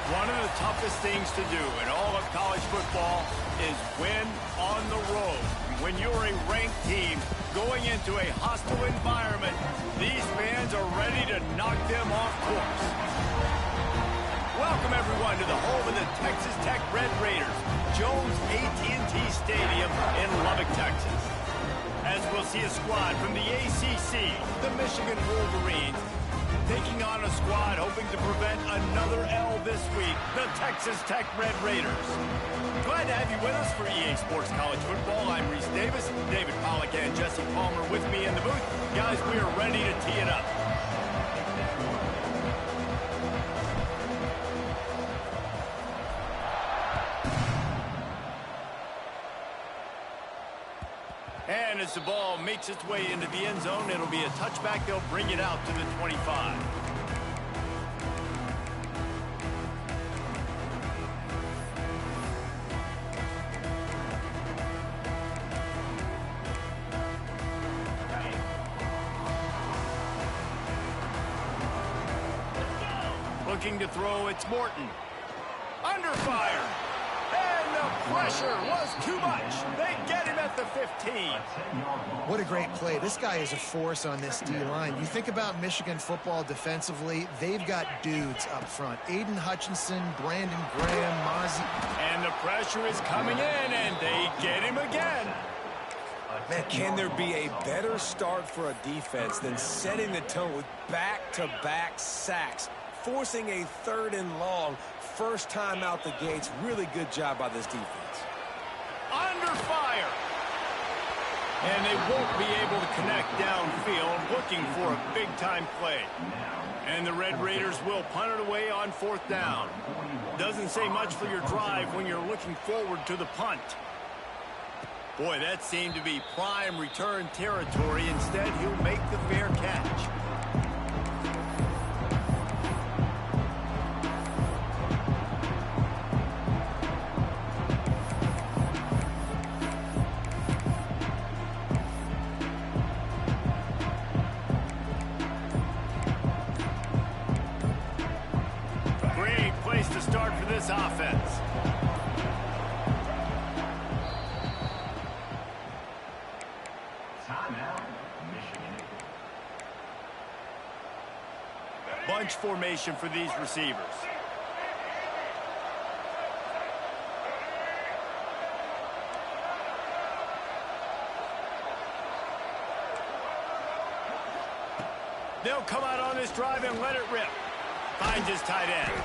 One of the toughest things to do in all of college football is win on the road. When you're a ranked team going into a hostile environment, these fans are ready to knock them off course. Welcome, everyone, to the home of the Texas Tech Red Raiders, Jones AT&T Stadium in Lubbock, Texas. As we'll see a squad from the ACC, the Michigan Wolverines, taking on a squad hoping to prevent another L this week, the Texas Tech Red Raiders. Glad to have you with us for EA Sports College Football. I'm Reese Davis, David Pollack and Jesse Palmer with me in the booth. Guys, we are ready to tee it up. And as the ball makes its way into the end zone, it'll be a touchback. They'll bring it out to the 25. Looking to throw, it's Morton. Under fire. And the pressure was too much. They get him at the 15. What a great play. This guy is a force on this D-line. You think about Michigan football defensively, they've got dudes up front. Aiden Hutchinson, Brandon Graham, Mozzie. And the pressure is coming in, and they get him again. Man, can there be a better start for a defense than setting the tone with back-to-back sacks, forcing a 3rd and long, first time out the gates? Really good job by this defense. Under fire. And they won't be able to connect downfield, looking for a big-time play. And the Red Raiders will punt it away on 4th down. Doesn't say much for your drive when you're looking forward to the punt. Boy, that seemed to be prime return territory. Instead, he'll make the fair catch. Great place to start for this offense. Bunch formation for these receivers. They'll come out on this drive and let it rip. Finds his tight end.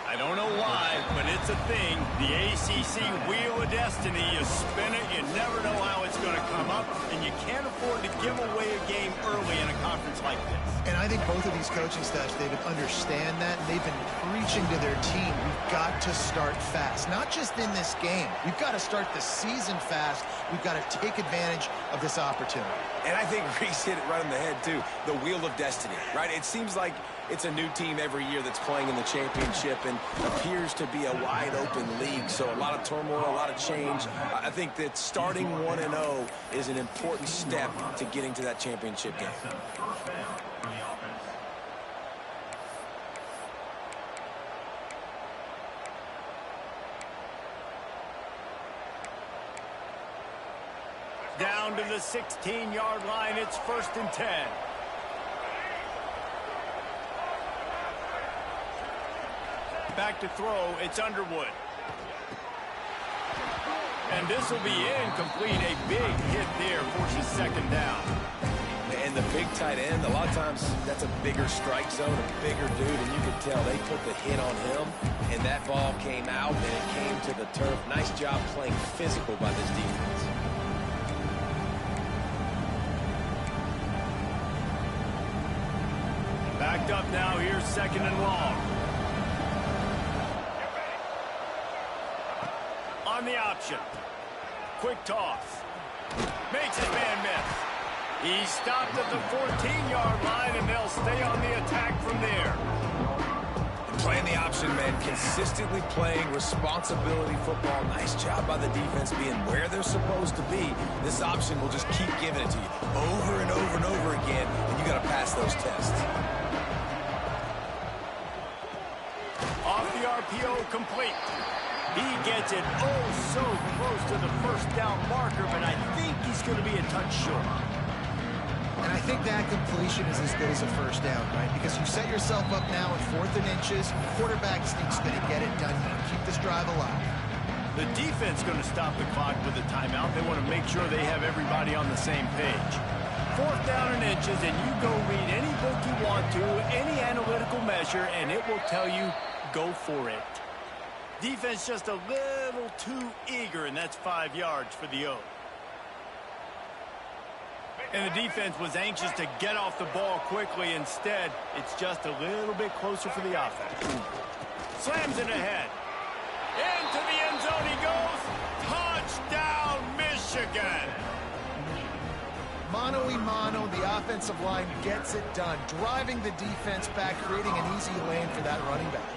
I don't know why, but it's a thing. The ACC Wheel of Destiny, you spin it, you never know how it's going to come up, and you can't afford to give away a game early in a conference like this. And I think both of these coaching staffs, David, understand that, and they've been preaching to their team, we've got to start fast. Not just in this game. We've got to start the season fast. We've got to take advantage of this opportunity. And I think Reese hit it right on the head, too. The Wheel of Destiny, right? It seems like it's a new team every year that's playing in the championship and appears to be a wide-open league. So a lot of turmoil, a lot of change. I think that starting 1-0 is an important step to getting to that championship game. Down to the 16-yard line, it's 1st and 10. Back to throw, it's Underwood. And this will be incomplete. A big hit there, forces 2nd down. And the big tight end, a lot of times that's a bigger strike zone, a bigger dude, and you can tell they put the hit on him, and that ball came out, and it came to the turf. Nice job playing physical by this defense. Backed up now, here's 2nd and long. On the option. Quick toss. Makes his man miss. He stopped at the 14-yard line, and they'll stay on the attack from there. Playing the option, man, consistently playing responsibility football. Nice job by the defense being where they're supposed to be. This option will just keep giving it to you over and over and over again, and you got to pass those tests. Off the RPO complete. He gets it oh so close to the first down marker, but I think he's going to be a touch short. And I think that completion is as good as a first down, right? Because you set yourself up now at 4th and inches. Quarterback sneak's going to get it done here. Keep this drive alive. The defense going to stop the clock with a timeout. They want to make sure they have everybody on the same page. 4th down and inches, and you go read any book you want to, any analytical measure, and it will tell you, go for it. Defense just a little too eager, and that's 5 yards for the O. And the defense was anxious to get off the ball quickly. Instead, it's just a little bit closer for the offense. Slams it ahead. Into the end zone he goes. Touchdown, Michigan. Mano-a-mano, the offensive line gets it done, driving the defense back, creating an easy lane for that running back.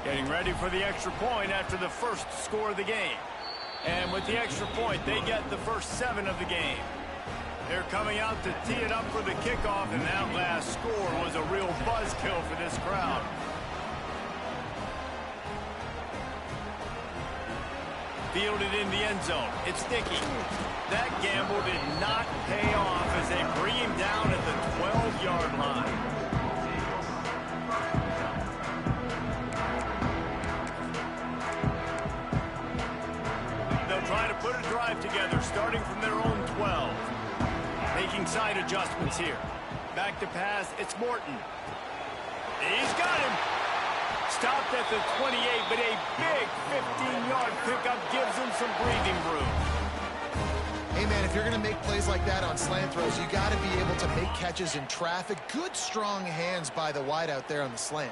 Getting ready for the extra point after the first score of the game. And with the extra point, they get the first 7 of the game. They're coming out to tee it up for the kickoff, and that last score was a real buzzkill for this crowd. Fielded in the end zone. It's sticky. That gamble did not pay off as they bring him down at the 12-yard line. They'll try to put a drive together starting from their own 12. Making side adjustments here. Back to pass, it's Morton. He's got him. Stopped at the 28, but a big 15-yard pickup gives him some breathing room. Hey, man, if you're going to make plays like that on slant throws, you got to be able to make catches in traffic. Good, strong hands by the wide out there on the slant.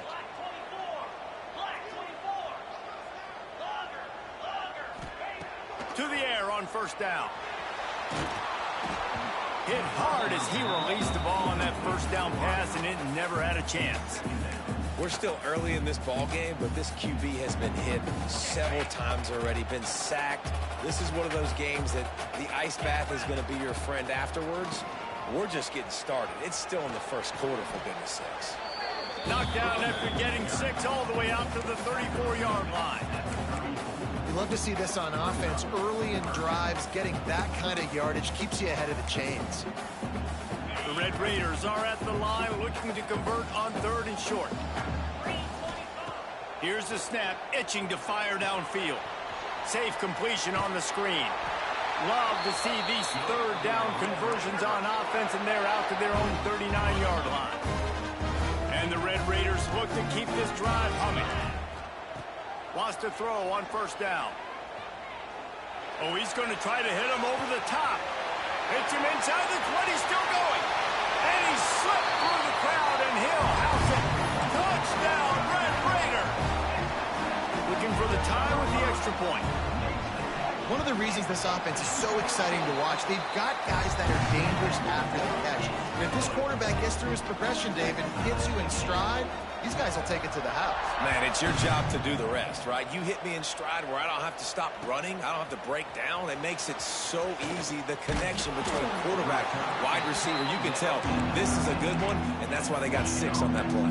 To the air on first down. Hit hard as he released the ball on that first down pass, and it never had a chance. We're still early in this ball game, but this QB has been hit several times already, been sacked. This is one of those games that the ice bath is going to be your friend afterwards. We're just getting started. It's still in the first quarter, for goodness sakes. Knocked down after getting 6 all the way out to the 34-yard line. You love to see this on offense. Early in drives, getting that kind of yardage keeps you ahead of the chains. The Red Raiders are at the line looking to convert on 3rd and short. Here's the snap, itching to fire downfield. Safe completion on the screen. Love to see these 3rd down conversions on offense, and they're out to their own 39-yard line. And the Red Raiders look to keep this drive humming. Wants to throw on first down. Oh, he's going to try to hit him over the top. Hits him inside the 20, still going. And he slipped through the crowd, and he'll house it. Touchdown, Red Raider. Looking for the tie with the extra point. One of the reasons this offense is so exciting to watch, they've got guys that are dangerous after the catch. And if this quarterback gets through his progression, David, hits you in stride, these guys will take it to the house. Man, it's your job to do the rest, right? You hit me in stride where I don't have to stop running. I don't have to break down. It makes it so easy, the connection between quarterback, wide receiver. You can tell this is a good one, and that's why they got 6 on that play.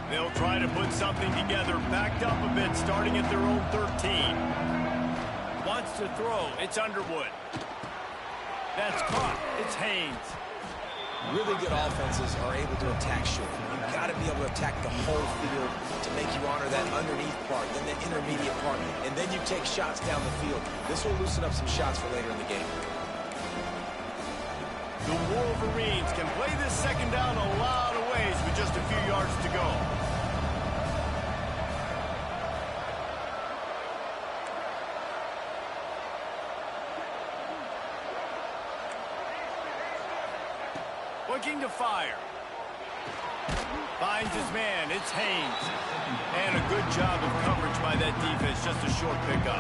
They'll try to put something together, backed up a bit, starting at their own 13. Wants to throw. It's Underwood. That's caught. It's Haynes. Really good offenses are able to attack short. You've got to be able to attack the whole field to make you honor that underneath part, then the intermediate part, and then you take shots down the field. This will loosen up some shots for later in the game. The Wolverines can play this second down a lot of ways with just a few yards to go. Looking to fire. Finds his man. It's Haynes. And a good job of coverage by that defense. Just a short pickup.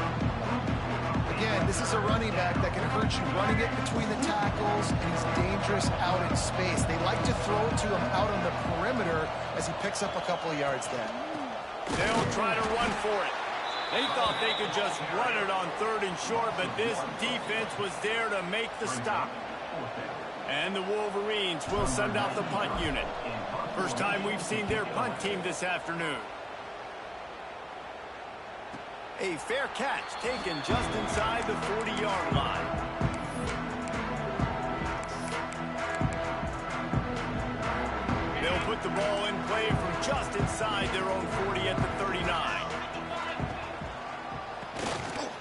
Again, this is a running back that can hurt you running it between the tackles, and he's dangerous out in space. They like to throw to him out on the perimeter as he picks up a couple of yards there. They'll try to run for it. They thought they could just run it on 3rd and short, but this defense was there to make the stop. And the Wolverines will send out the punt unit. First time we've seen their punt team this afternoon. A fair catch taken just inside the 40-yard line. They'll put the ball in play from just inside their own 40 at the 39.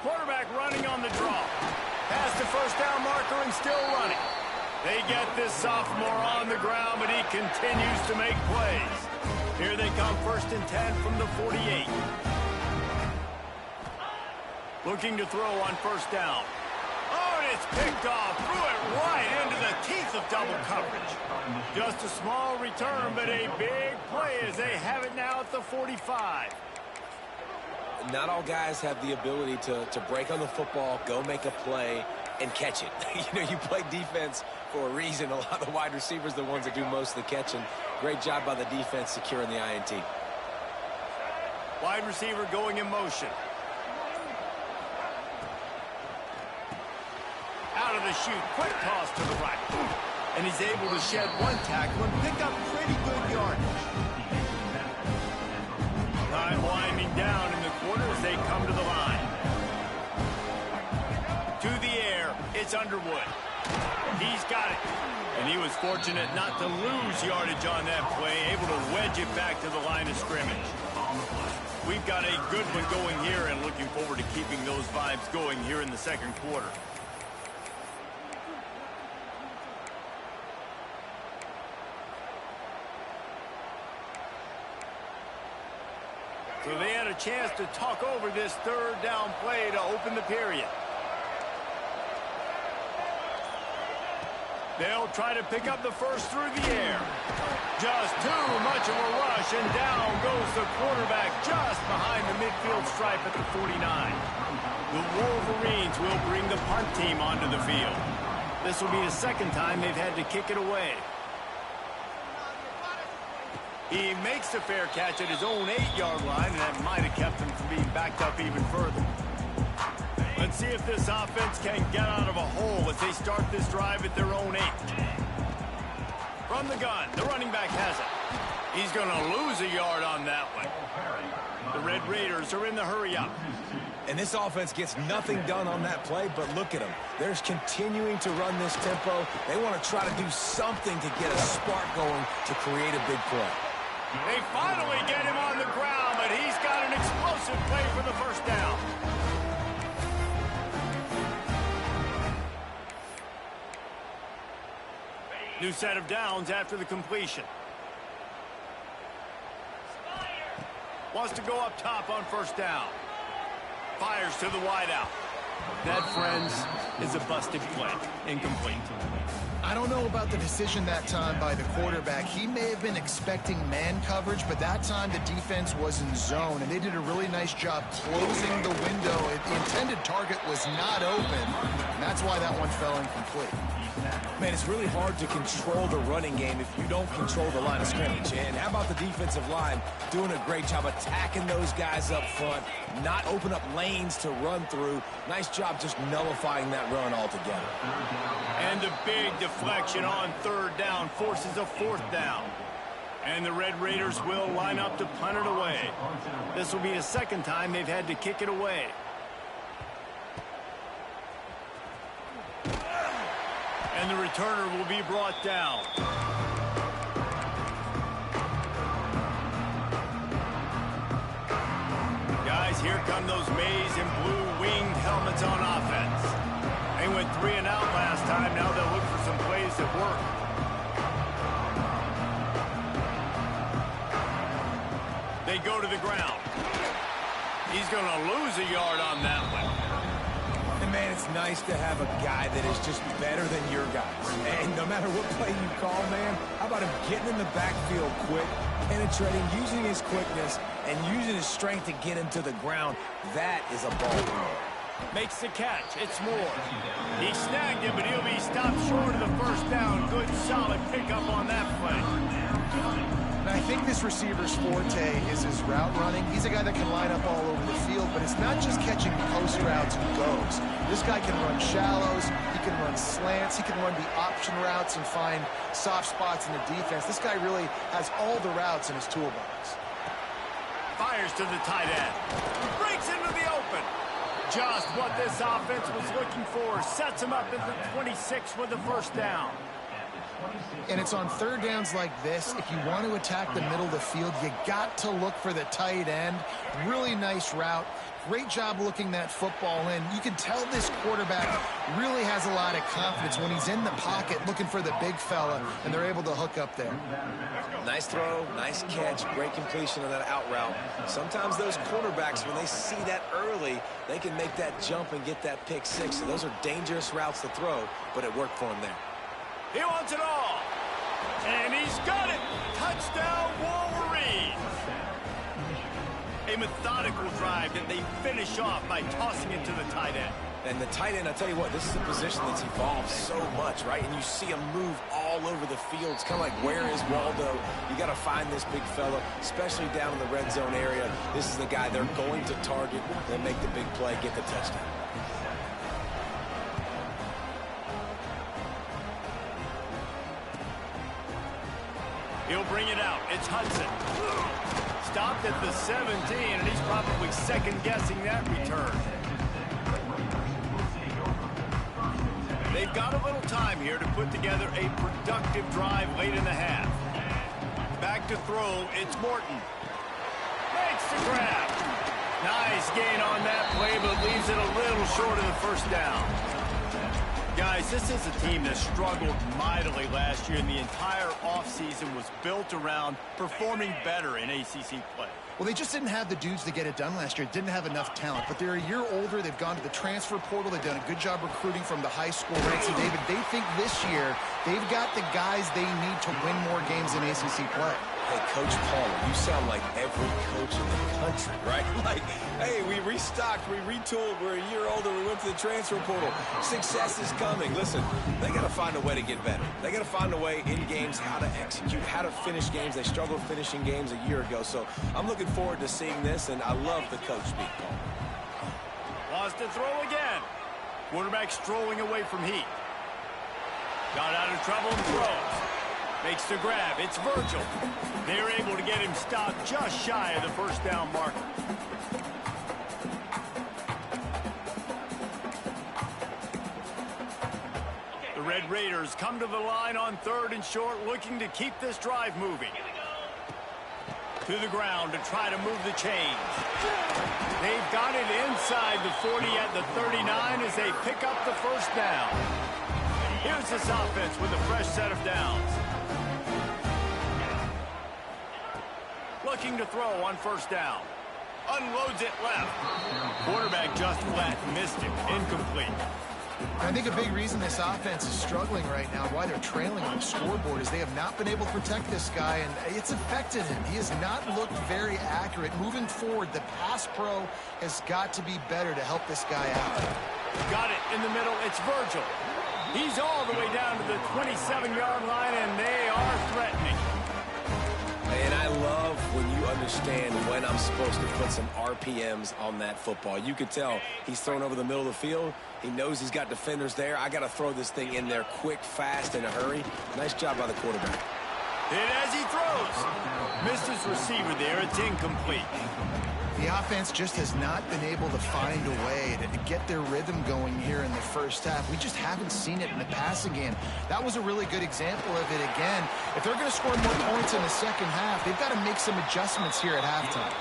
Quarterback running on the draw. Past the first down marker and still running. They get this sophomore on the ground, but he continues to make plays. Here they come, 1st and 10 from the 48. Looking to throw on 1st down. Oh, and it's picked off. Threw it right into the teeth of double coverage. Just a small return, but a big play as they have it now at the 45. Not all guys have the ability to break on the football, go make a play, and catch it. You play defense for a reason. A lot of the wide receivers are the ones that do most of the catching. Great job by the defense securing the INT. Wide receiver going in motion. Out of the chute, quick toss to the right. And he's able to shed one tackle and pick up pretty good yardage. Time winding down in the quarter as they come to the line. To the air, it's Underwood. He's got it. And he was fortunate not to lose yardage on that play, able to wedge it back to the line of scrimmage. We've got a good one going here and looking forward to keeping those vibes going here in the 2nd quarter. So they had a chance to talk over this 3rd down play to open the period. They'll try to pick up the first through the air. Just too much of a rush, and down goes the quarterback just behind the midfield stripe at the 49. The Wolverines will bring the punt team onto the field. This will be the 2nd time they've had to kick it away. He makes the fair catch at his own 8-yard line, and that might have kept him from being backed up even further. Let's see if this offense can get out of a hole as they start this drive at their own 8. From the gun, the running back has it. He's going to lose a yard on that one. The Red Raiders are in the hurry-up. And this offense gets nothing done on that play, but look at them. They're continuing to run this tempo. They want to try to do something to get a spark going to create a big play. They finally get him on the ground, but he's got an explosive play for the 1st down. New set of downs after the completion. Wants to go up top on 1st down. Fires to the wideout. That, friends, is a busted play. Incomplete. I don't know about the decision that time by the quarterback. He may have been expecting man coverage, but that time the defense was in zone, and they did a really nice job closing the window. The intended target was not open, and that's why that one fell incomplete. Man, it's really hard to control the running game if you don't control the line of scrimmage. And how about the defensive line doing a great job attacking those guys up front, not open up lanes to run through. Nice job just nullifying that run altogether. And a big deflection on 3rd down forces a 4th down. And the Red Raiders will line up to punt it away. This will be the 2nd time they've had to kick it away. And the returner will be brought down. Guys, here come those maize and blue winged helmets on offense. They went 3 and out last time. Now they'll look for some plays that work. They go to the ground. He's going to lose a yard on that one. And, man, it's nice to have a guy that is just better than your guys. And no matter what play you call, man, how about him getting in the backfield quick, penetrating, using his quickness, and using his strength to get him to the ground. That is a ball winner. Makes the catch. It's Moore. He snagged him, but he'll be stopped short of the 1st down. Good, solid pickup on that play. I think this receiver's forte is his route running. He's a guy that can line up all over the field, but it's not just catching post routes and goes. This guy can run shallows, he can run slants, he can run the option routes and find soft spots in the defense. This guy really has all the routes in his toolbox. Fires to the tight end. Breaks into the open. Just what this offense was looking for. Sets him up at the 26 with the first down. And it's on third downs like this. If you want to attack the middle of the field, you got to look for the tight end. Really nice route. Great job looking that football in. You can tell this quarterback really has a lot of confidence when he's in the pocket looking for the big fella, and they're able to hook up there. Nice throw, nice catch, great completion of that out route. Sometimes those quarterbacks, when they see that early, they can make that jump and get that pick six. So those are dangerous routes to throw, but it worked for him there. He wants it all. And he's got it. Touchdown, Wolverines. A methodical drive that they finish off by tossing it to the tight end. And the tight end, I tell you what, this is a position that's evolved so much, right? And you see him move all over the field. It's kind of like, where is Waldo? You got to find this big fella, especially down in the red zone area. This is the guy they're going to target. They'll make the big play, get the touchdown. He'll bring it out. It's Hudson. Stopped at the 17, and he's probably second-guessing that return. They've got a little time here to put together a productive drive late in the half. Back to throw, it's Morton. Makes the grab. Nice gain on that play, but leaves it a little short of the first down. Guys, this is a team that struggled mightily last year, and the entire offseason was built around performing better in ACC play. Well, they just didn't have the dudes to get it done last year. Didn't have enough talent. But they're a year older. They've gone to the transfer portal. They've done a good job recruiting from the high school ranks. So, David, they think this year they've got the guys they need to win more games in ACC play. Hey, Coach Palmer, you sound like every coach in the country, right? Like, hey, we restocked, we retooled, we're a year older, we went to the transfer portal. Success is coming. Listen, they got to find a way to get better. They got to find a way in games how to execute, how to finish games. They struggled finishing games a year ago, so I'm looking forward to seeing this, and I love the coach speak, Paul. Wants to throw again. Quarterback strolling away from heat. Got out of trouble and throws. Makes the grab. It's Virgil. They're able to get him stopped just shy of the first down marker. The Red Raiders come to the line on third and short, looking to keep this drive moving. To the ground to try to move the chains. They've got it inside the 40 at the 39 as they pick up the first down. Here's this offense with a fresh set of downs. Looking to throw on first down. Unloads it left. Quarterback just flat missed it. Incomplete. I think a big reason this offense is struggling right now, why they're trailing on the scoreboard, is they have not been able to protect this guy, and it's affected him. He has not looked very accurate. Moving forward, the pass pro has got to be better to help this guy out. Got it in the middle. It's Virgil. He's all the way down to the 27-yard line, and they are threatening. And I love when you understand when I'm supposed to put some RPMs on that football. You could tell he's thrown over the middle of the field. He knows he's got defenders there. I got to throw this thing in there quick, fast, in a hurry. Nice job by the quarterback. Hit as he throws. Missed his receiver there. It's incomplete. The offense just has not been able to find a way to get their rhythm going here in the first half. We just haven't seen it in the passing game. That was a really good example of it again. If they're going to score more points in the second half, they've got to make some adjustments here at halftime.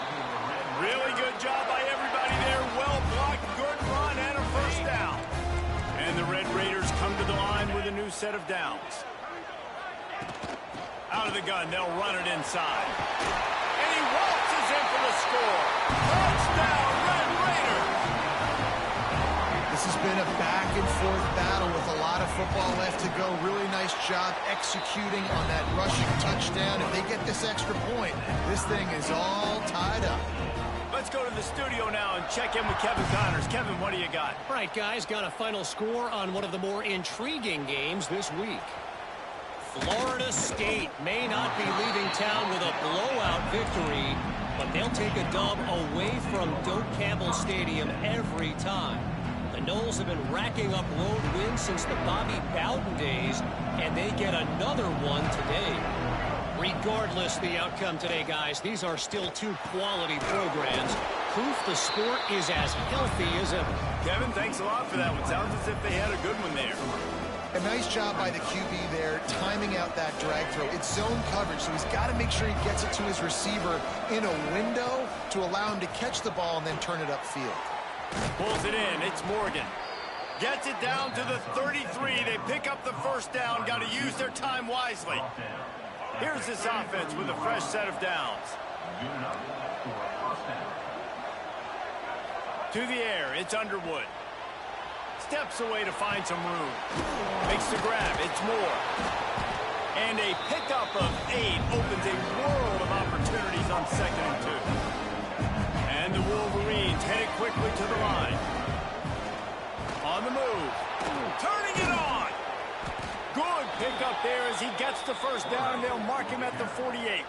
Really good job by everybody there. Well blocked, good run, and a first down. And the Red Raiders come to the line with a new set of downs. Out of the gun, they'll run it inside. And he waltzes in for the score. Touchdown, Red Raiders! This has been a back-and-forth battle with a lot of football left to go. Really nice job executing on that rushing touchdown. If they get this extra point, this thing is all tied up. Let's go to the studio now and check in with Kevin Connors. Kevin, what do you got? All right, guys, got a final score on one of the more intriguing games this week. Florida State may not be leaving town with a blowout victory, but they'll take a dub away from Doak Campbell Stadium every time. The Noles have been racking up road wins since the Bobby Bowden days, and they get another one today. Regardless the outcome today, guys, these are still two quality programs. Proof the sport is as healthy as ever. Kevin, thanks a lot for that one. Sounds as if they had a good one there. A nice job by the QB there, timing out that drag throw. It's zone coverage, so he's got to make sure he gets it to his receiver in a window to allow him to catch the ball and then turn it upfield. Pulls it in. It's Morgan. Gets it down to the 33. They pick up the first down. Got to use their time wisely. Here's this offense with a fresh set of downs. To the air. It's Underwood. Steps away to find some room. Makes the grab. It's Moore. And a pickup of 8 opens a world of opportunities on 2nd and 2. And the Wolverines headed quickly to the line. On the move. Turning it on. Good pickup there as he gets the first down. They'll mark him at the 48.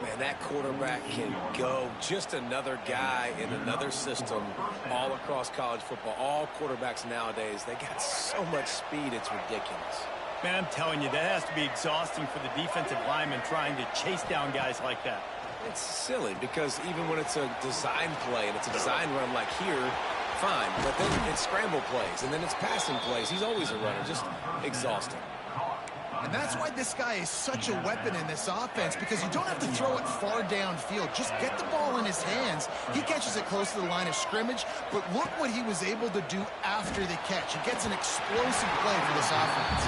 Man, that quarterback can go. Just another guy in another system all across college football. All quarterbacks nowadays, they got so much speed, it's ridiculous. Man, I'm telling you, that has to be exhausting for the defensive lineman trying to chase down guys like that. It's silly because even when it's a design play and it's a design run like here, fine. But then it's scramble plays and then it's passing plays. He's always a runner. Just exhausting. And that's why this guy is such a weapon in this offense, because you don't have to throw it far downfield. Just get the ball in his hands. He catches it close to the line of scrimmage, but look what he was able to do after the catch. He gets an explosive play for this offense.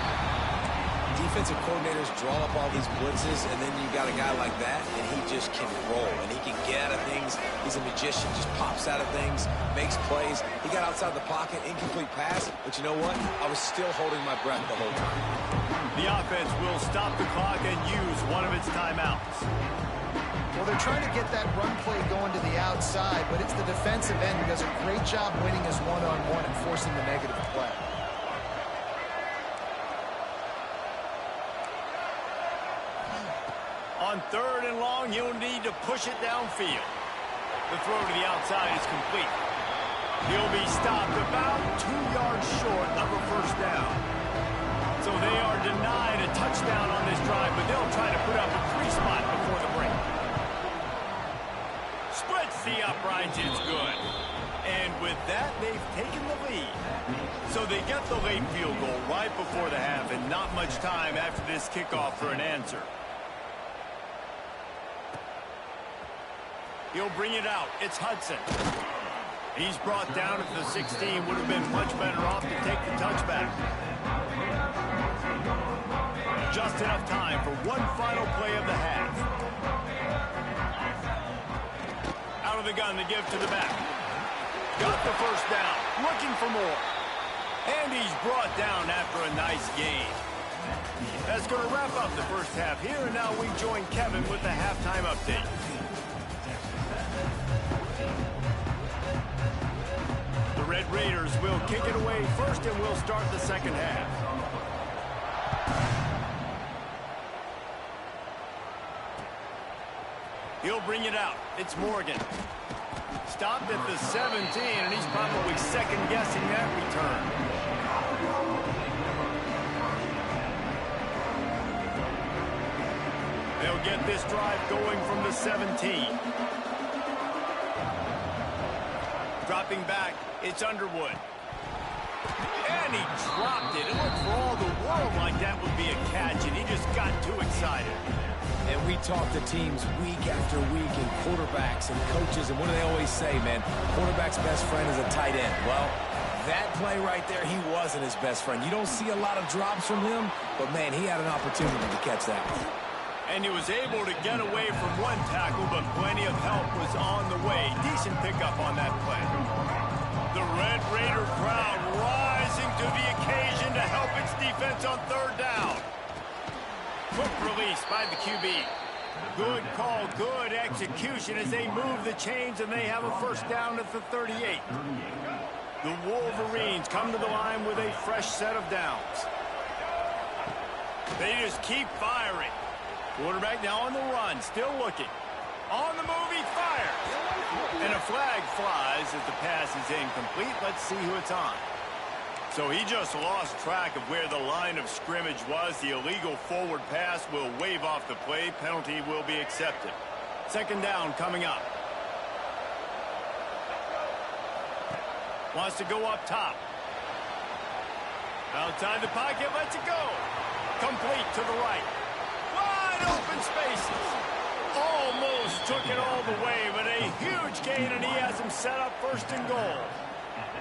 Defensive coordinators draw up all these blitzes, and then you got a guy like that, and he just can roll, and he can get out of things. He's a magician, just pops out of things, makes plays. He got outside the pocket, incomplete pass, but you know what? I was still holding my breath the whole time. The offense will stop the clock and use one of its timeouts. Well, they're trying to get that run play going to the outside, but it's the defensive end who does a great job winning his one-on-one and forcing the negative play. On 3rd and long, he'll need to push it downfield. The throw to the outside is complete. He'll be stopped about 2 yards short of a first down. So they are denied a touchdown on this drive, but they'll try to put up a 3-spot before the break. Splits the uprights, it's good. And with that, they've taken the lead. So they get the late field goal right before the half, and not much time after this kickoff for an answer. He'll bring it out. It's Hudson. He's brought down at the 16. Would have been much better off to take the touchback. Just enough time for one final play of the half. Out of the gun to give to the back. Got the first down. Looking for more. And he's brought down after a nice gain. That's going to wrap up the first half here. And now we join Kevin with the halftime update. The Red Raiders will kick it away first, and we'll start the second half. He'll bring it out. It's Morgan. Stopped at the 17, and he's probably second-guessing that return. They'll get this drive going from the 17. Dropping back, it's Underwood. And he dropped it. It looked for all the world like that would be a catch, and he just got too excited. And we talk to teams week after week, and quarterbacks and coaches, and what do they always say, man? Quarterback's best friend is a tight end. Well, that play right there, he wasn't his best friend. You don't see a lot of drops from him, but, man, he had an opportunity to catch that one. And he was able to get away from one tackle, but plenty of help was on the way. Decent pickup on that play. The Red Raider crowd rising to the occasion to help its defense on 3rd down. Quick release by the QB. Good call, good execution as they move the chains, and they have a first down at the 38. The Wolverines come to the line with a fresh set of downs. They just keep firing. Quarterback now on the run, still looking. On the move, he fires. And a flag flies as the pass is incomplete. Let's see who it's on. So he just lost track of where the line of scrimmage was. The illegal forward pass will wave off the play. Penalty will be accepted. Second down coming up. Wants to go up top. Outside the pocket, lets it go. Complete to the right. Wide open spaces. Almost took it all the way, but a huge gain, and he has him set up first and goal.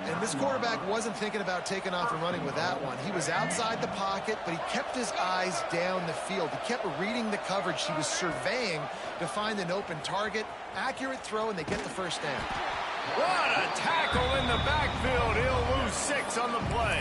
And this quarterback wasn't thinking about taking off and running with that one. He was outside the pocket, but he kept his eyes down the field. He kept reading the coverage. He was surveying to find an open target. Accurate throw, and they get the first down. What a tackle in the backfield. He'll lose 6 on the play.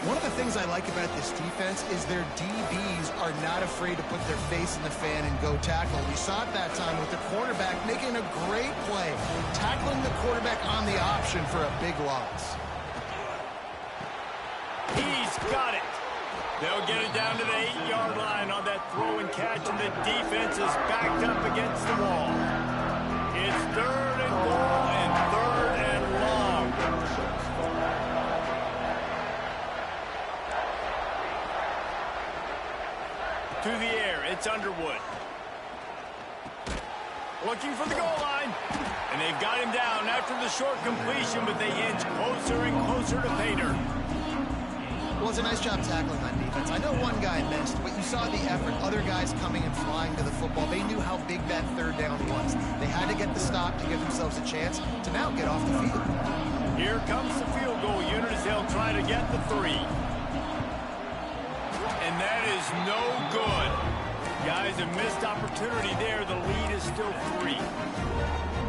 One of the things I like about this defense is their DBs are not afraid to put their face in the fan and go tackle. We saw it that time with the quarterback making a great play, tackling the quarterback on the option for a big loss. He's got it. They'll get it down to the 8-yard line on that throw and catch, and the defense is backed up against the wall. It's third and goal and third and long. To the air, it's Underwood. Looking for the goal line. And they've got him down after the short completion, but they inch closer and closer to pay dirt. Well, it's a nice job tackling on defense. I know one guy missed, but you saw the effort. Other guys coming and flying to the football. They knew how big that third down was. They had to get the stop to give themselves a chance to now get off the field. Here comes the field goal unit as they'll try to get the 3. And that is no good. Guys, a missed opportunity there. The lead is still 3.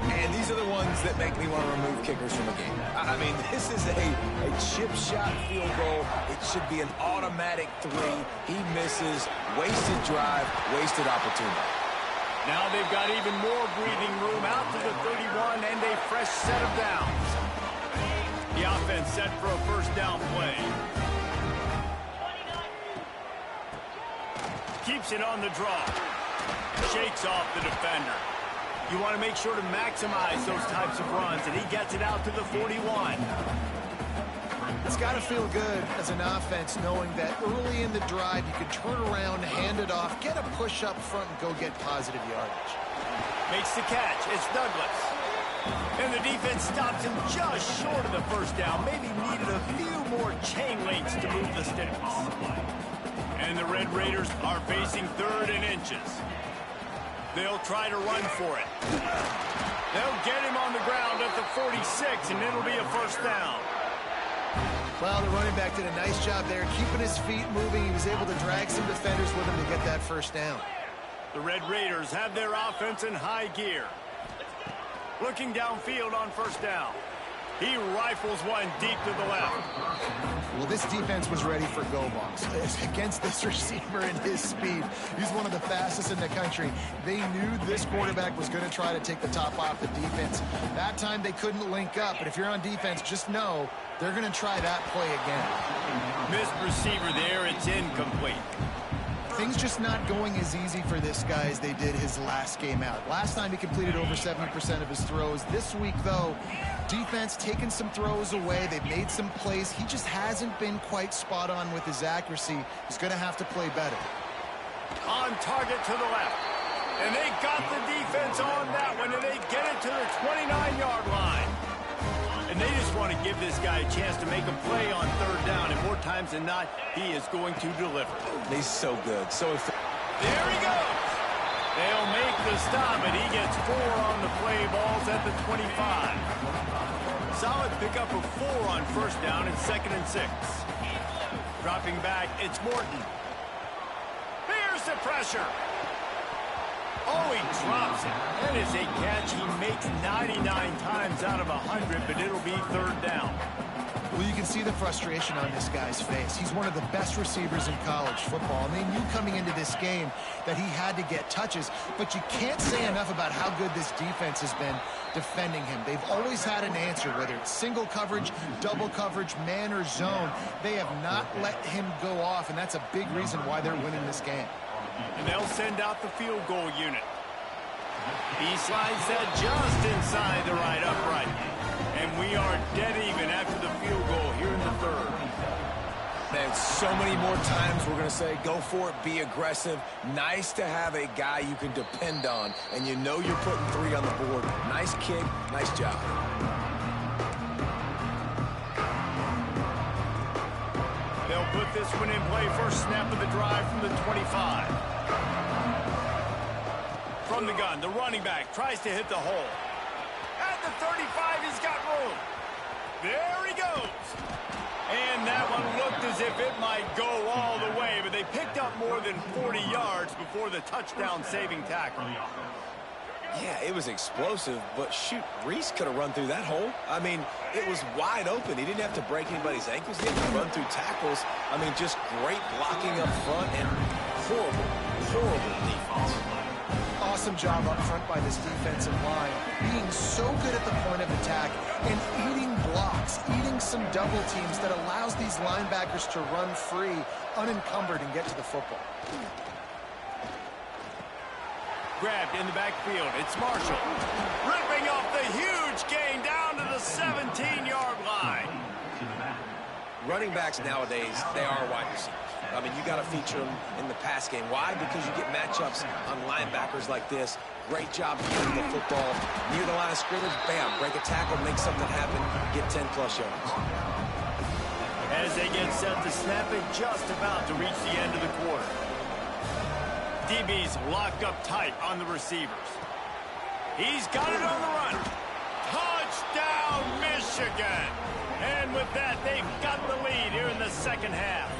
And these are the ones that make me want to remove kickers from a game. I mean, this is a chip shot field goal. It should be an automatic 3. He misses. Wasted drive, wasted opportunity. Now they've got even more breathing room out to the 31 and a fresh set of downs. The offense set for a first down play. Keeps it on the draw. Shakes off the defender. You want to make sure to maximize those types of runs, and he gets it out to the 41. It's got to feel good as an offense knowing that early in the drive you can turn around, hand it off, get a push up front, and go get positive yardage. Makes the catch. It's Douglas. And the defense stops him just short of the first down. Maybe needed a few more chain links to move the sticks. And the Red Raiders are facing third and inches. They'll try to run for it. They'll get him on the ground at the 46, and it'll be a first down. Well, the running back did a nice job there, keeping his feet moving. He was able to drag some defenders with him to get that first down. The Red Raiders have their offense in high gear. Looking downfield on first down. He rifles one deep to the left. Well, this defense was ready for go balls. Against this receiver and his speed, he's one of the fastest in the country. They knew this quarterback was going to try to take the top off the defense. That time they couldn't link up, but if you're on defense, just know they're going to try that play again. Missed receiver there, it's incomplete. Things just not going as easy for this guy as they did his last game out. Last time he completed over 70% of his throws. This week, though, defense taking some throws away. They've made some plays. He just hasn't been quite spot on with his accuracy. He's going to have to play better. On target to the left. And they got the defense on that one, and they get it to the 29-yard line. And they just want to give this guy a chance to make a play on third down, and more times than not, he is going to deliver. He's so good. So there he goes. They'll make the stop, and he gets 4 on the play. Ball's at the 25. Solid pickup of 4 on first down and 2nd and 6. Dropping back, it's Morton. Here's the pressure. Oh, he drops it. That is a catch he makes 99 times out of 100, but it'll be third down. Well, you can see the frustration on this guy's face. He's one of the best receivers in college football, and they knew coming into this game that he had to get touches, but you can't say enough about how good this defense has been defending him. They've always had an answer, whether it's single coverage, double coverage, man or zone. They have not let him go off, and that's a big reason why they're winning this game. And they'll send out the field goal unit. He slides that just inside the right upright. And we are dead even after the field goal here in the third. Man, so many more times we're going to say, go for it, be aggressive. Nice to have a guy you can depend on, and you know you're putting 3 on the board. Nice kick, nice job. They'll put this one in play. First snap of the drive from the 25. From the gun, the running back tries to hit the hole. At the 35, he's got room. There he goes. And that one looked as if it might go all the way, but they picked up more than 40 yards before the touchdown-saving tackle. Yeah, it was explosive, but shoot, Reese could have run through that hole. I mean, it was wide open. He didn't have to break anybody's ankles. He didn't have to run through tackles. I mean, just great blocking up front and horrible defense. Awesome job up front by this defensive line, being so good at the point of attack and eating blocks, eating some double teams that allows these linebackers to run free, unencumbered, and get to the football. Grabbed in the backfield. It's Marshall. Ripping off the huge gain down to the 17-yard line. Running backs nowadays, they are wide receivers. I mean, you got to feature them in the pass game. Why? Because you get matchups on linebackers like this. Great job getting the football near the line of scrimmage. Bam, break a tackle, make something happen, get 10-plus yards. As they get set to snap it, just about to reach the end of the quarter. DB's locked up tight on the receivers. He's got it on the run. Touchdown, Michigan! And with that, they've got the lead here in the second half.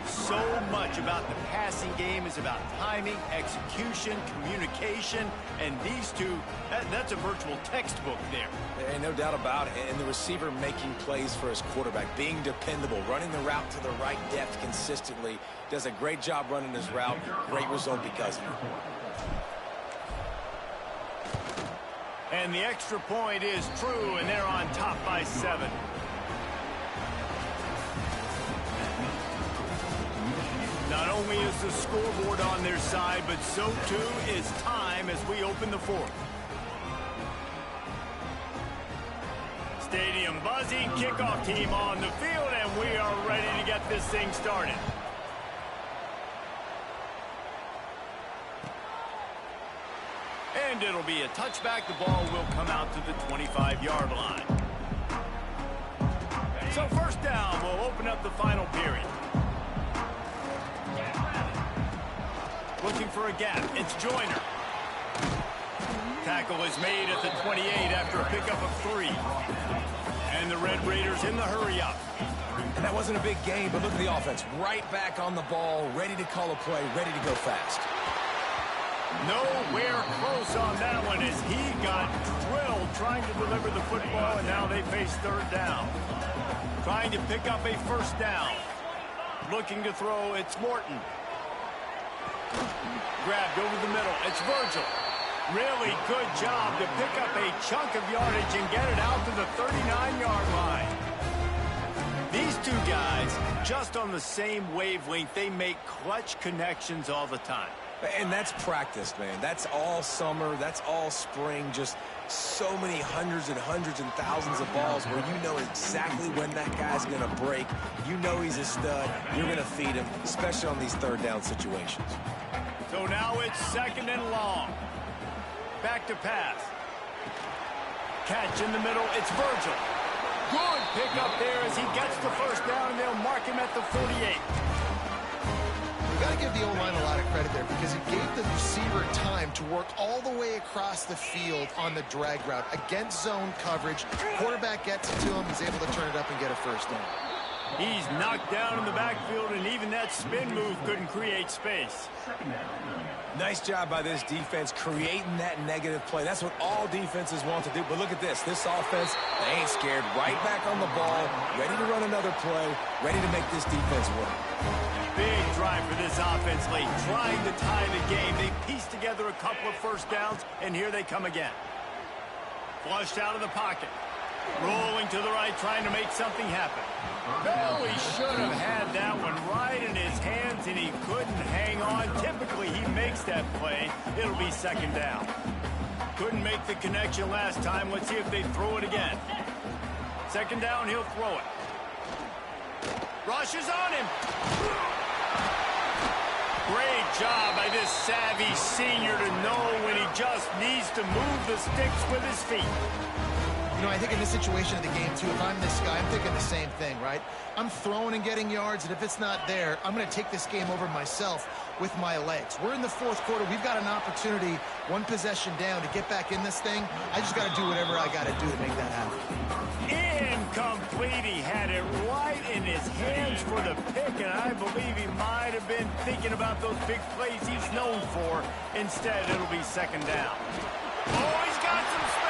So much about the passing game is about timing, execution, communication, and these two, that's a virtual textbook there. And no doubt about it. And the receiver making plays for his quarterback, being dependable, running the route to the right depth consistently, does a great job running his route. Great result because of it. And the extra point is true, and they're on top by 7. Not only is the scoreboard on their side, but so too is time as we open the fourth. Stadium buzzing, kickoff team on the field, and we are ready to get this thing started. And it'll be a touchback. The ball will come out to the 25-yard line. So first down, we'll open up the final period. Looking for a gap. It's Joyner. Tackle is made at the 28 after a pickup of 3. And the Red Raiders in the hurry-up. And that wasn't a big gain, but look at the offense. Right back on the ball, ready to call a play, ready to go fast. Nowhere close on that one as he got drilled trying to deliver the football, and now they face third down. Trying to pick up a first down. Looking to throw, it's Morton. Grabbed over the middle, it's Virgil. Really good job to pick up a chunk of yardage and get it out to the 39-yard line. These two guys, just on the same wavelength, they make clutch connections all the time. And that's practice, man. That's all summer. That's all spring. Just so many hundreds and thousands of balls where you know exactly when that guy's going to break. You know he's a stud. You're going to feed him, especially on these third down situations. So now it's second and long. Back to pass. Catch in the middle. It's Virgil. Good pick up there as he gets the first down, and they'll mark him at the 48. You got to give the O-line a lot of credit there because it gave the receiver time to work all the way across the field on the drag route against zone coverage. Quarterback gets it to him. He's able to turn it up and get a first down. He's knocked down in the backfield, and even that spin move couldn't create space. Nice job by this defense creating that negative play. That's what all defenses want to do. But look at this. This offense, they ain't scared. Right back on the ball, ready to run another play, ready to make this defense work. Big drive for this offense late, trying to tie the game. They pieced together a couple of first downs, and here they come again. Flushed out of the pocket. Rolling to the right, trying to make something happen. Oh, he should have had that one right in his hands, and he couldn't hang on. Typically, he makes that play. It'll be second down. Couldn't make the connection last time. Let's see if they throw it again. Second down, he'll throw it. Rush is on him. Great job by this savvy senior to know when he just needs to move the sticks with his feet. You know, I think in this situation of the game, too, if I'm this guy, I'm thinking the same thing, right? I'm throwing and getting yards, and if it's not there, I'm going to take this game over myself with my legs. We're in the fourth quarter. We've got an opportunity, one possession down, to get back in this thing. I just got to do whatever I got to do to make that happen. Incomplete. He had it right in his hands for the pick, and I believe he might have been thinking about those big plays he's known for. Instead, it'll be second down. Oh, he's got some space.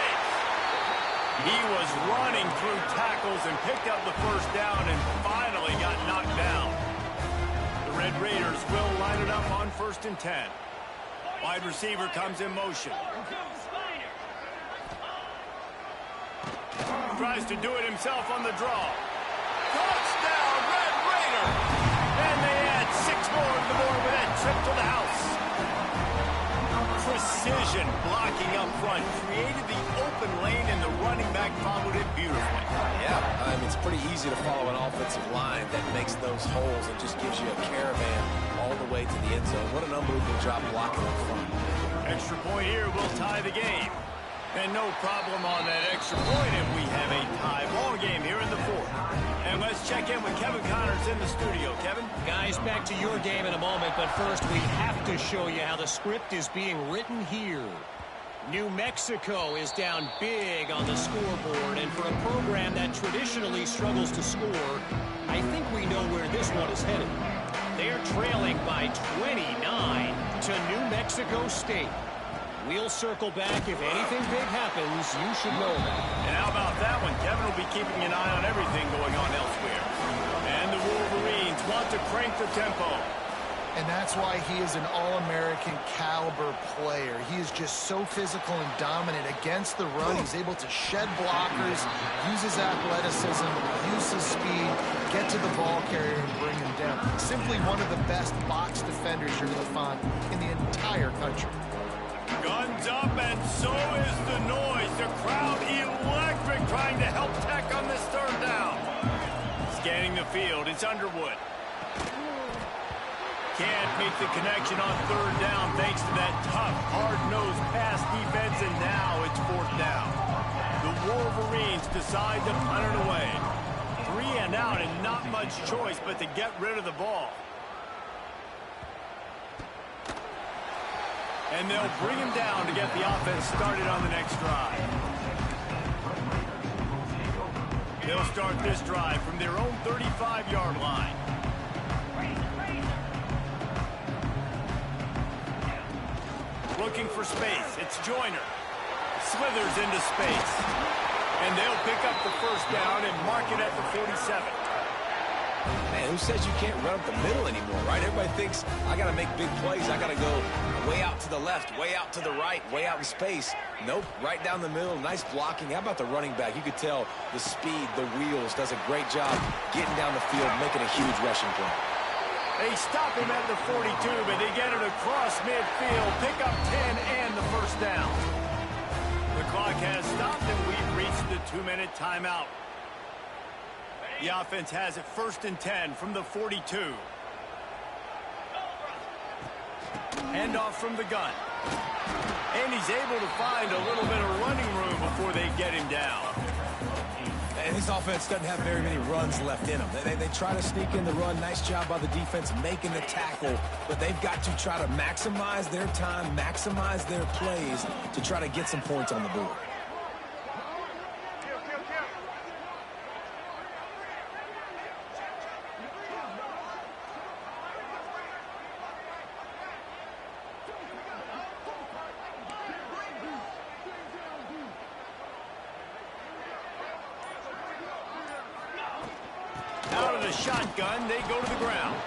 He was running through tackles and picked up the first down and finally got knocked down. The Red Raiders will line it up on 1st and 10. Wide receiver comes in motion. Tries to do it himself on the draw. Touchdown, Red Raiders! And they add 6 more to the board with that trip to the house. Precision blocking up front created the open lane, and the running back followed it beautifully. Yeah, it's pretty easy to follow an offensive line that makes those holes and just gives you a caravan all the way to the end zone. What an unbelievable job blocking up front. Extra point here will tie the game. And no problem on that extra point, and we have a tie ball game here in the fourth. And let's check in with Kevin Connors in the studio. Kevin? Guys, back to your game in a moment, but first we have to show you how the script is being written here. New Mexico is down big on the scoreboard, and for a program that traditionally struggles to score, I think we know where this one is headed. They're trailing by 29 to New Mexico State. We'll circle back. If anything big happens, you should know that. And how about that one? Kevin will be keeping an eye on everything going on elsewhere. And the Wolverines want to crank the tempo. And that's why he is an All-American caliber player. He is just so physical and dominant against the run. He's able to shed blockers, use his athleticism, use his speed, get to the ball carrier and bring him down. Simply one of the best box defenders you're going to find in the entire country. Guns up, and so is the noise. The crowd electric, trying to help Tech on this third down. Scanning the field, it's Underwood. Can't make the connection on third down thanks to that tough, hard-nosed pass defense, and now it's fourth down. The Wolverines decide to punt it away. 3 and out, and not much choice but to get rid of the ball. And they'll bring him down to get the offense started on the next drive. They'll start this drive from their own 35-yard line. Looking for space. It's Joyner. Slithers into space. And they'll pick up the first down and mark it at the 47. Man, who says you can't run up the middle anymore, right? Everybody thinks, I got to make big plays. I got to go way out to the left, way out to the right, way out in space. Nope, right down the middle. Nice blocking. How about the running back? You could tell the speed, the wheels, does a great job getting down the field, making a huge rushing play. They stop him at the 42, but they get it across midfield. Pick up 10 and the first down. The clock has stopped, and we've reached the 2-minute timeout. The offense has it 1st and 10 from the 42. Handoff from the gun. And he's able to find a little bit of running room before they get him down. And this offense doesn't have very many runs left in them. They try to sneak in the run. Nice job by the defense making the tackle. But they've got to try to maximize their time, maximize their plays to try to get some points on the board. the shotgun, they go to the ground.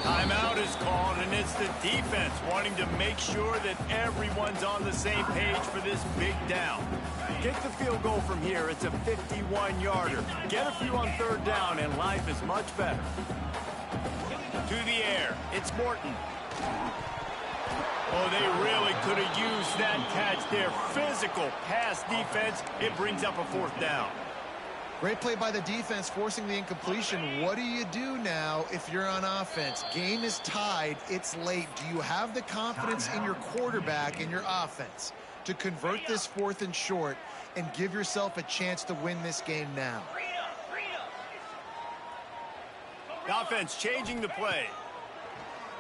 Timeout is called, and it's the defense wanting to make sure that everyone's on the same page for this big down. Get the field goal from here. It's a 51-yarder. Get a few on third down, and life is much better. To the air. It's Morton. Oh, they really could have used that catch there. Physical pass defense. It brings up a fourth down. Great play by the defense, forcing the incompletion. What do you do now if you're on offense? Game is tied. It's late. Do you have the confidence in your quarterback and your offense to convert this 4th and short and give yourself a chance to win this game now? The offense changing the play.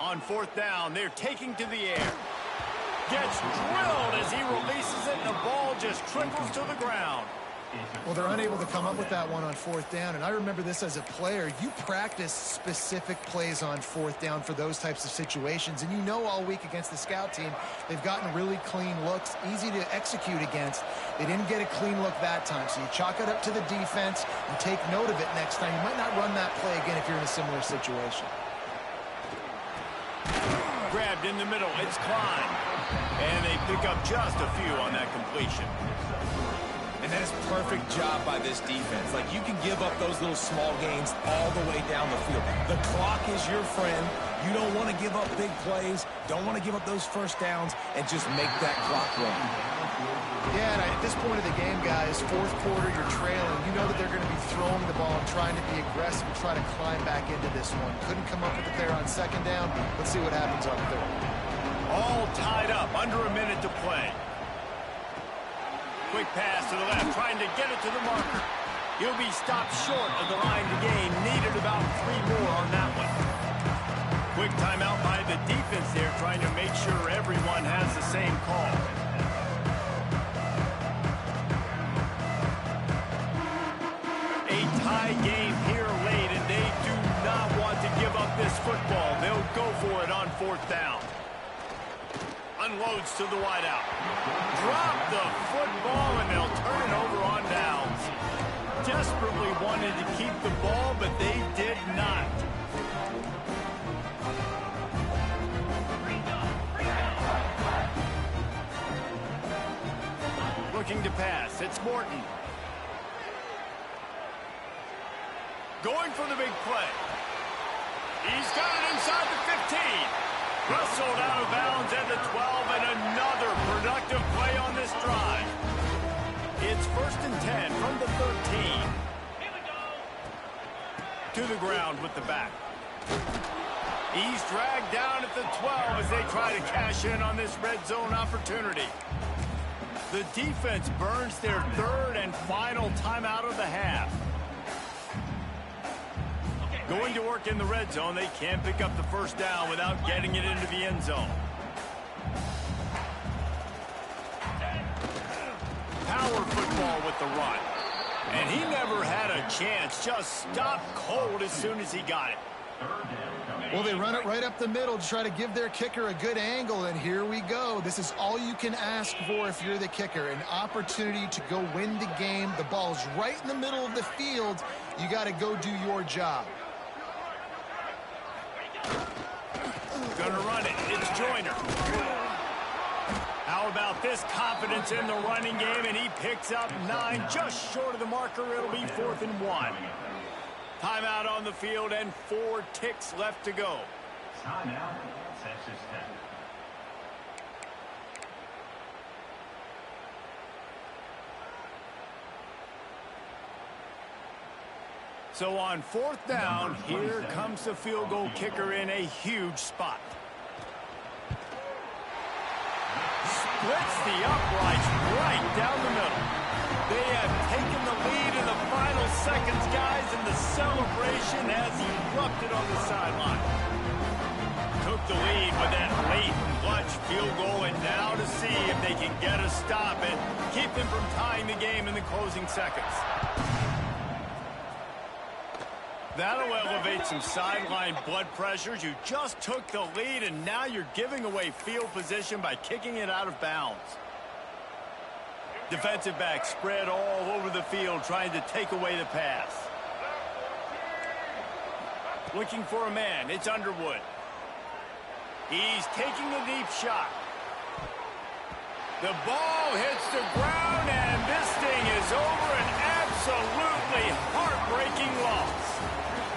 On 4th down, they're taking to the air. Gets drilled as he releases it, and the ball just trickles to the ground. Well, they're unable to come up with that one on 4th down, and I remember this as a player. You practice specific plays on 4th down for those types of situations, and you know all week against the scout team, they've gotten really clean looks, easy to execute against. They didn't get a clean look that time, so you chalk it up to the defense and take note of it next time. You might not run that play again if you're in a similar situation. Grabbed in the middle, it's Klein. And they pick up just a few on that completion. And that is perfect job by this defense. Like, you can give up those little small gains all the way down the field. The clock is your friend. You don't want to give up big plays. Don't want to give up those first downs and just make that clock run. Yeah, and at this point of the game, guys, 4th quarter, you're trailing. You know that they're going to be throwing the ball and trying to be aggressive and try to climb back into this one. Couldn't come up with it there on 2nd down. Let's see what happens on 3rd. All tied up, under a minute to play. Quick pass to the left, trying to get it to the marker. He'll be stopped short of the line to gain. Needed about 3 more on that one. Quick timeout by the defense there, trying to make sure everyone has the same call. A tie game here late, and they do not want to give up this football. They'll go for it on 4th down. Unloads to the wideout. Drop the football, and they'll turn it over on downs. Desperately wanted to keep the ball, but they did not. Looking to pass. It's Morton. Going for the big play. He's got it inside the 15. Wrestled out of bounds at the 12, and another productive play on this drive. It's 1st and 10 from the 13. To the ground with the back. He's dragged down at the 12 as they try to cash in on this red zone opportunity. The defense burns their 3rd and final timeout of the half. Going to work in the red zone, they can't pick up the 1st down without getting it into the end zone. Power football with the run. And he never had a chance, just stopped cold as soon as he got it. Well, they run it right up the middle to try to give their kicker a good angle, and here we go. This is all you can ask for if you're the kicker, an opportunity to go win the game. The ball's right in the middle of the field. You got to go do your job. Gonna run it. It's Joyner. How about this confidence in the running game? And he picks up 9, just short of the marker. It'll be 4th and 1. Timeout on the field and 4 ticks left to go. Timeout, Texas Tech. So on 4th down, here comes the field goal kicker in a huge spot. Splits the uprights right down the middle. They have taken the lead in the final seconds, guys, and the celebration has erupted on the sideline. Took the lead with that late clutch field goal, and now to see if they can get a stop and keep them from tying the game in the closing seconds. That'll elevate some sideline blood pressures. You just took the lead, and now you're giving away field position by kicking it out of bounds. Defensive back spread all over the field trying to take away the pass. Looking for a man. It's Underwood. He's taking a deep shot. The ball hits the ground, and this thing is over. An absolutely heartbreaking loss.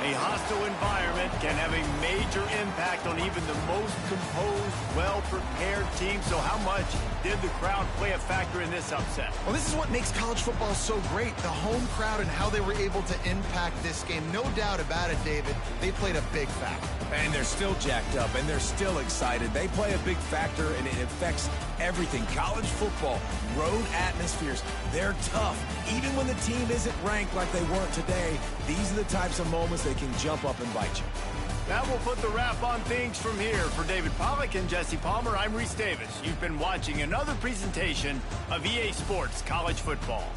A hostile environment can have a major impact on even the most composed, well-prepared team. So how much did the crowd play a factor in this upset? Well, this is what makes college football so great, the home crowd and how they were able to impact this game. No doubt about it, David. They played a big factor. And they're still jacked up, and they're still excited. They play a big factor, and it affects everything. College football, road atmospheres, they're tough. Even when the team isn't ranked like they weren't today, these are the types of moments they can jump up and bite you. That will put the wrap on things from here. For David Pollack and Jesse Palmer, I'm Reese Davis. You've been watching another presentation of EA Sports College Football.